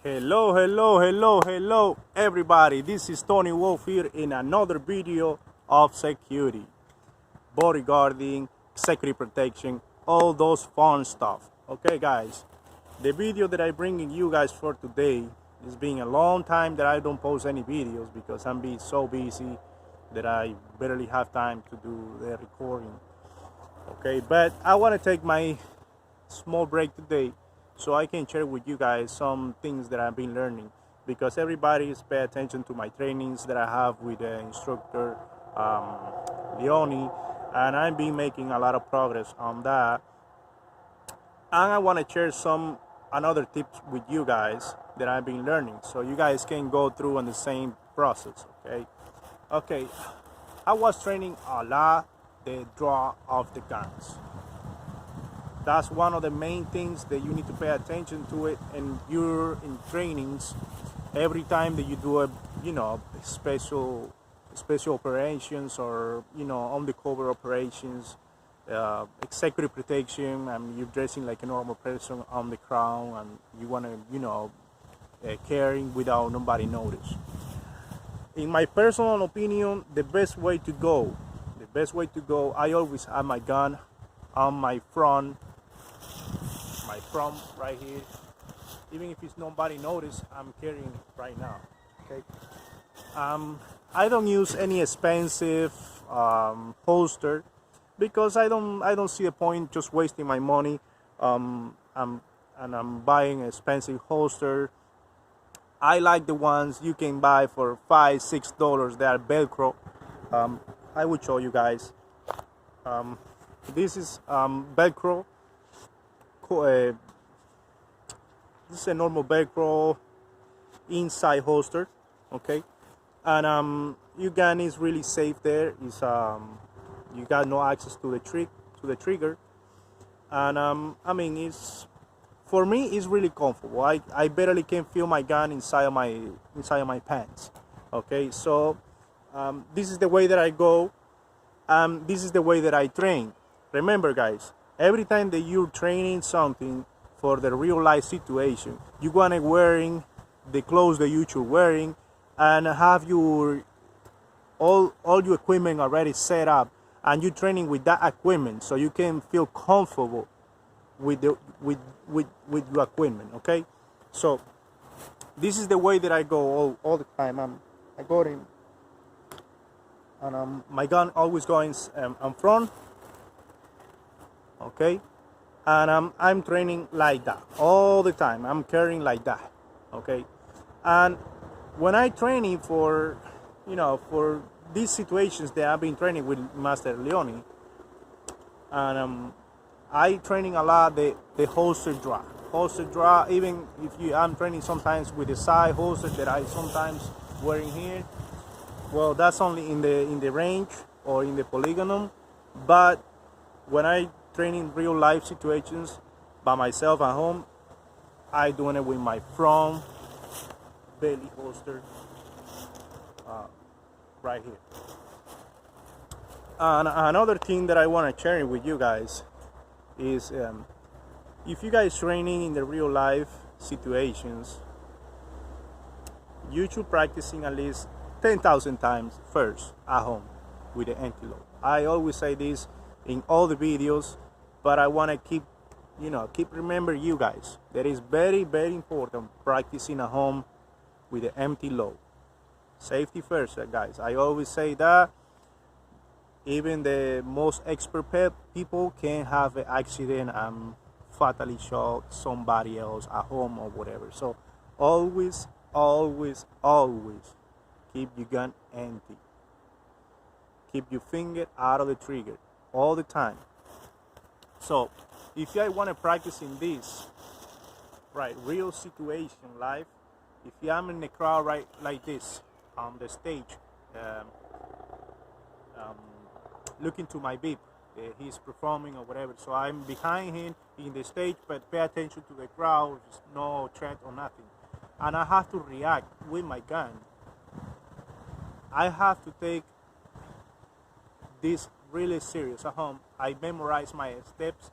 Hello, everybody. This is Tony Wolf here in another video of security, bodyguarding, security protection, all those fun stuff. Okay, guys, the video that I'm bringing you guys for today is been a long time that I don't post any videos because I'm being so busy that I barely have time to do the recording. Okay, but I want to take my small break today so I can share with you guys some things that I've been learning, because everybody is pay attention to my trainings that I have with the instructor Leone, and I've been making a lot of progress on that, and I want to share some another tips with you guys that I've been learning so you guys can go through on the same process. Okay, I was training a lot the draw of the guns. That's one of the main things that you need to pay attention to it, and you're in trainings every time that you do a special operations, or undercover operations, executive protection, and you're dressing like a normal person on the ground, and you want to carrying without nobody notice. In my personal opinion, the best way to go, I always have my gun on my front right here. Even if it's nobody notice, I'm carrying it right now. Okay. I don't use any expensive holster because I don't see a point just wasting my money. I'm buying an expensive holster. I like the ones you can buy for $5-6. They are Velcro. I will show you guys. This is Velcro. This is a normal Velcro inside holster, okay, and your gun is really safe there. Is you got no access to the trigger, and I mean, it's for me it's really comfortable. I barely can feel my gun inside of my pants. Okay, so this is the way that I go. This is the way that I train. Remember, guys, every time that you're training something for the real life situation, you want to wearing the clothes that you're wearing and have your all your equipment already set up, and you're training with that equipment so you can feel comfortable with your equipment. Okay, so this is the way that I go all the time. I go in, and my gun always going in front. Okay, and I'm training like that all the time. I'm carrying like that. Okay, and when I training for these situations that I've been training with Master Leone, and I training a lot the holster draw. Even if I'm training sometimes with the side holster that I sometimes wearing here. Well, that's only in the range or in the polygonum, but when I training real life situations by myself at home, I doing it with my front belly holster right here. And another thing that I want to share with you guys is if you guys training in the real life situations, you should practicing at least 10,000 times first at home with the anti-load. I always say this in all the videos, but I want to keep remember you guys that is very, very important practicing at home with the empty load. Safety first, guys. I always say that. Even the most expert people can have an accident and fatally shoot somebody else at home or whatever. So always keep your gun empty. Keep your finger out of the trigger all the time. So if I want to practice in this real situation live, if I'm in the crowd right like this on the stage, looking to my beep, he's performing or whatever, so I'm behind him in the stage, but pay attention to the crowd, just no threat or nothing, and I have to react with my gun. I have to take this really serious at home. I memorize my steps,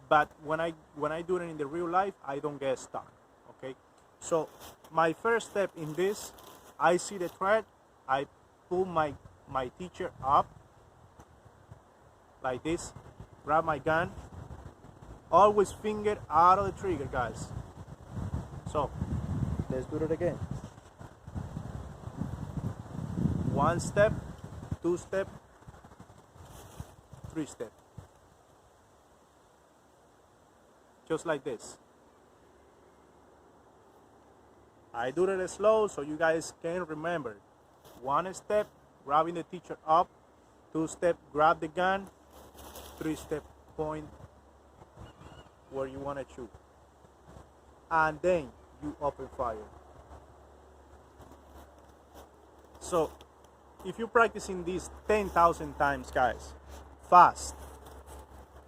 but when I do it in the real life, I don't get stuck. Okay, So my first step in this, I see the threat, I pull my teacher up like this, grab my gun, always finger out of the trigger, guys. So let's do it again. 1 step, 2 step, 3 step. Just like this. I do it slow so you guys can remember. 1 step, grabbing the teacher up. 2 step, grab the gun. 3 step, point where you want to shoot. And then you open fire. So if you're practicing this 10,000 times, guys, fast.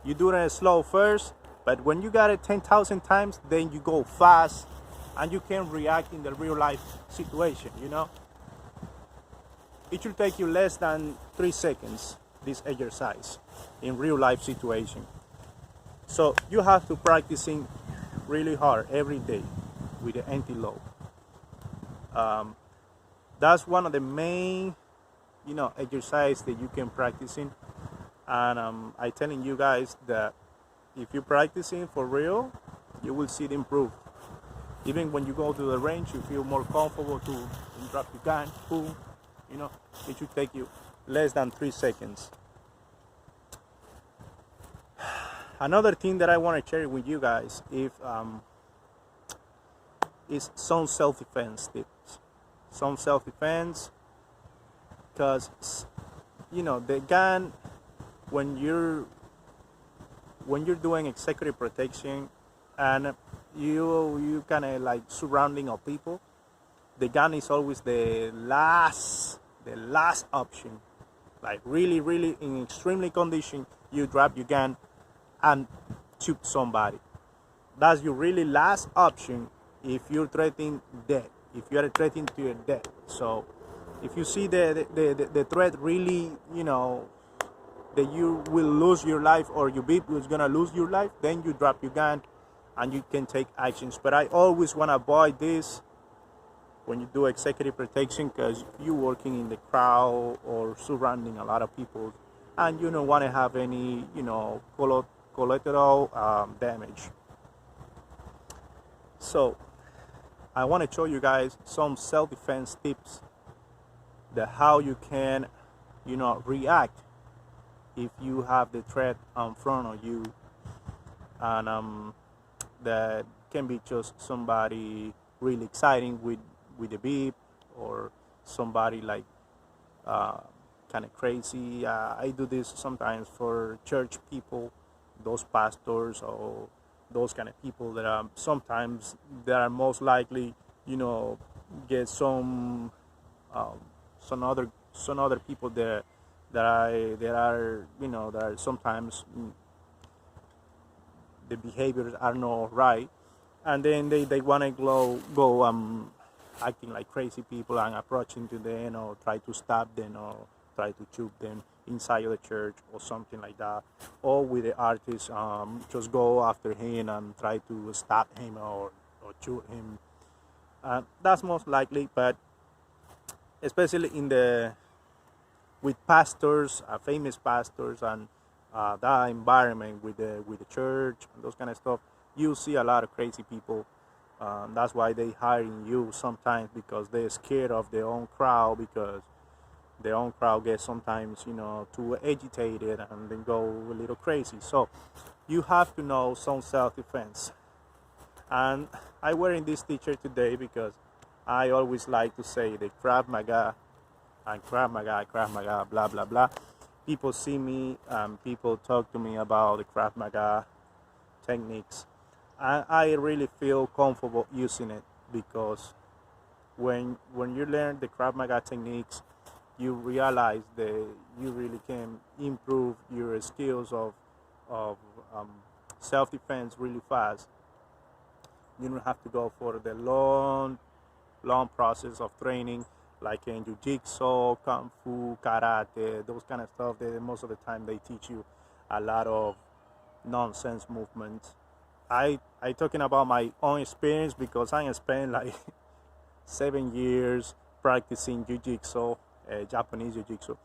You do it slow first, but when you got it 10,000 times, then you go fast and you can react in the real life situation, you know? It should take you less than 3 seconds, this exercise, in real life situation. So you have to practicing really hard every day with the anti-load. That's one of the main, exercise that you can practice in. And I'm telling you guys that if you're practicing for real, you will see it improve. Even when you go to the range, you feel more comfortable to drop your gun, boom. It should take you less than 3 seconds. Another thing that I want to share with you guys is some self-defense tips. Some self-defense, because the gun, when you're doing executive protection and you kind of like surrounding of people, the gun is always the last option. Like really in extremely condition, you drop your gun and shoot somebody. That's your really last option if you're threatening death. If you are threatening to your death. So if you see the threat really, that you will lose your life or your people is gonna lose your life, then you drop your gun and you can take actions. But I always want to avoid this when you do executive protection, because you're working in the crowd or surrounding a lot of people, and you don't want to have any, collateral damage. So I want to show you guys some self-defense tips that how you can, react if you have the threat in front of you, and that can be just somebody really exciting with a beep, or somebody like kind of crazy. I do this sometimes for church people, those pastors or those kind of people that are sometimes that are most likely, get some other people that are sometimes the behaviors are not right, and then they want to go acting like crazy people and approaching to them or try to stab them or try to shoot them inside of the church or something like that, or with the artist just go after him and try to stab him or shoot him. That's most likely, but especially with pastors, famous pastors, and that environment with the church and those kind of stuff, you see a lot of crazy people. That's why they hiring you sometimes, because they're scared of their own crowd, because their own crowd gets sometimes too agitated and then go a little crazy. So you have to know some self-defense. And I'm wearing this t-shirt today because I always like to say the Krav Maga and Krav Maga, blah blah blah. People see me, people talk to me about the Krav Maga techniques, and I really feel comfortable using it, because when you learn the Krav Maga techniques, you realize that you really can improve your skills of self-defense really fast. You don't have to go for the long process of training like in jiu-jitsu, kung fu, karate, those kind of stuff. Most of the time they teach you a lot of nonsense movements, I talking about my own experience because I spent like 7 years practicing jiu-jitsu, Japanese jiu-jitsu.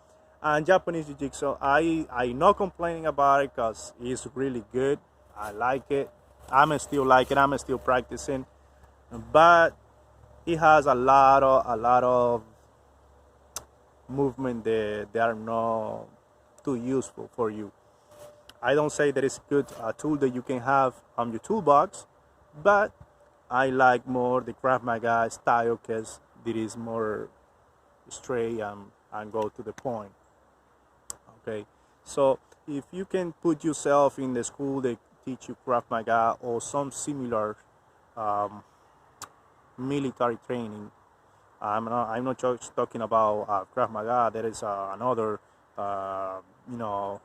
And Japanese jiu-jitsu, I not complaining about it because it's really good. I like it. I'm still like it. I'm still practicing, but it has a lot of movement that they are not too useful for you. I don't say that it's good tool that you can have on your toolbox, but I like more the Krav Maga style because it is more straight and go to the point. Okay, so if you can put yourself in the school that teach you Krav Maga or some similar um, military training, I'm not just talking about Krav Maga. There is another,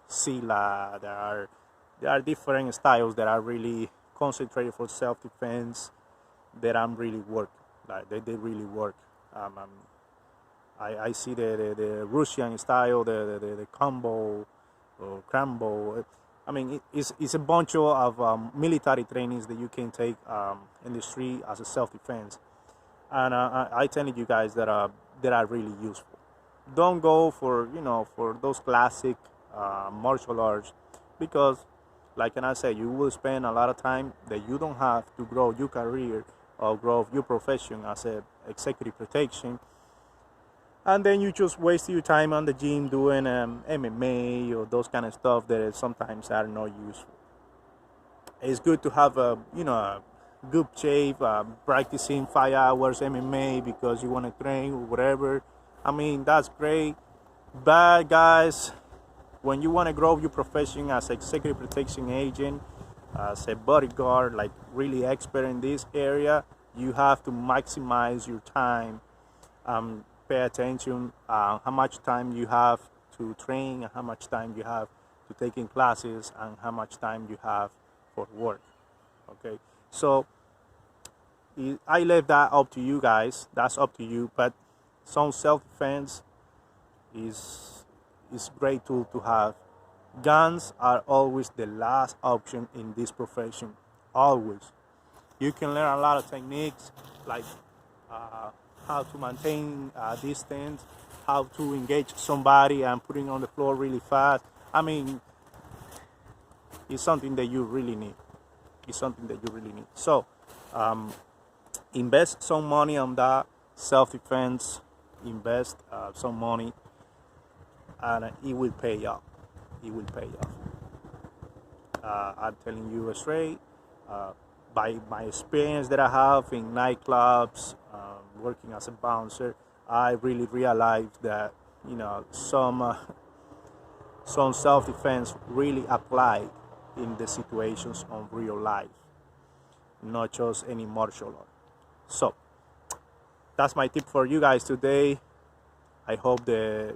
Sila. There are different styles that are really concentrated for self-defense that I'm really work. Like they really work. I see the Russian style, the combo, or crambo. I mean, it's a bunch of military trainings that you can take in the street as a self-defense. And I telling you guys that are really useful. Don't go for those classic martial arts because, like I said, you will spend a lot of time that you don't have to grow your career or grow your profession as a executive protection, and then you just waste your time on the gym doing MMA or those kind of stuff that sometimes are not useful. It's good to have a good shape, practicing 5 hours MMA because you want to train or whatever. I mean, that's great. But guys, when you want to grow your profession as executive protection agent, as a bodyguard, like really expert in this area, you have to maximize your time. Pay attention how much time you have to train, and how much time you have to take in classes, and how much time you have for work. Okay, so I left that up to you guys. That's up to you. But some self-defense is great tool to have. Guns are always the last option in this profession. Always. You can learn a lot of techniques like how to maintain distance, how to engage somebody and putting on the floor really fast. I mean, it's something that you really need. It's something that you really need. So, invest some money on that self-defense. Invest some money, and it will pay off. It will pay off. I'm telling you straight. By my experience that I have in nightclubs, working as a bouncer, I really realized that some self-defense really apply in the situations of real life, not just any martial art. So that's my tip for you guys today. I hope that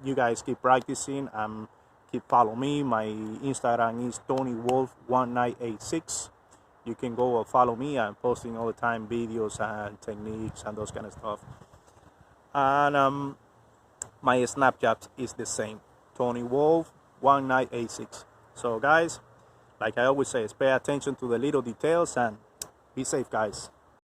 you guys keep practicing and keep follow me. My Instagram is TonyWolf1986. You can go and follow me. I'm posting all the time videos and techniques and those kind of stuff. And my Snapchat is the same, TonyWolf1986. So guys, like I always say, pay attention to the little details and be safe, guys.